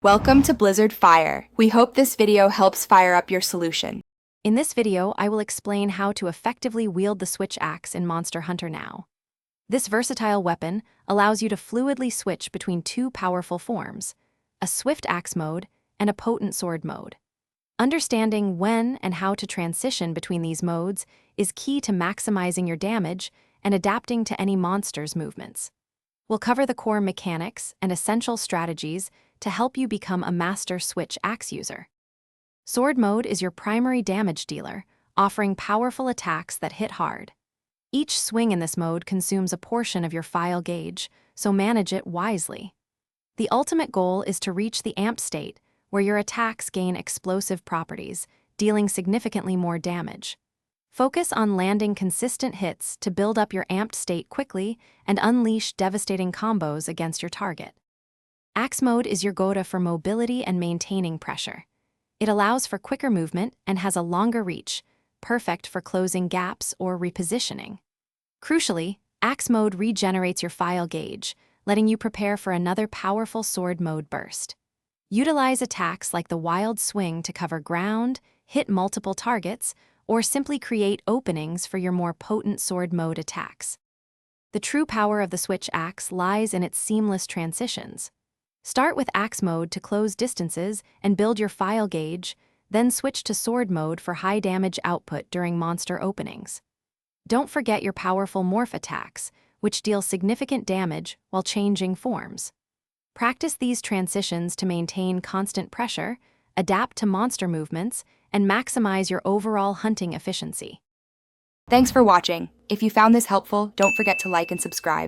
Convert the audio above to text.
Welcome to Blizzard Fire. We hope this video helps fire up your solution. In this video, I will explain how to effectively wield the Switch Axe in Monster Hunter Now. This versatile weapon allows you to fluidly switch between two powerful forms, a swift axe mode and a potent sword mode. Understanding when and how to transition between these modes is key to maximizing your damage and adapting to any monster's movements. We'll cover the core mechanics and essential strategies to help you become a master Switch Axe user. Sword mode is your primary damage dealer, offering powerful attacks that hit hard. Each swing in this mode consumes a portion of your file gauge, so manage it wisely. The ultimate goal is to reach the amped state, where your attacks gain explosive properties, dealing significantly more damage. Focus on landing consistent hits to build up your amped state quickly and unleash devastating combos against your target. Axe mode is your go-to for mobility and maintaining pressure. It allows for quicker movement and has a longer reach, perfect for closing gaps or repositioning. Crucially, Axe mode regenerates your file gauge, letting you prepare for another powerful sword mode burst. Utilize attacks like the Wild Swing to cover ground, hit multiple targets, or simply create openings for your more potent sword mode attacks. The true power of the Switch Axe lies in its seamless transitions. Start with Axe mode to close distances and build your file gauge, then switch to sword mode for high damage output during monster openings. Don't forget your powerful morph attacks, which deal significant damage while changing forms. Practice these transitions to maintain constant pressure, adapt to monster movements, and maximize your overall hunting efficiency. Thanks for watching. If you found this helpful, don't forget to like and subscribe.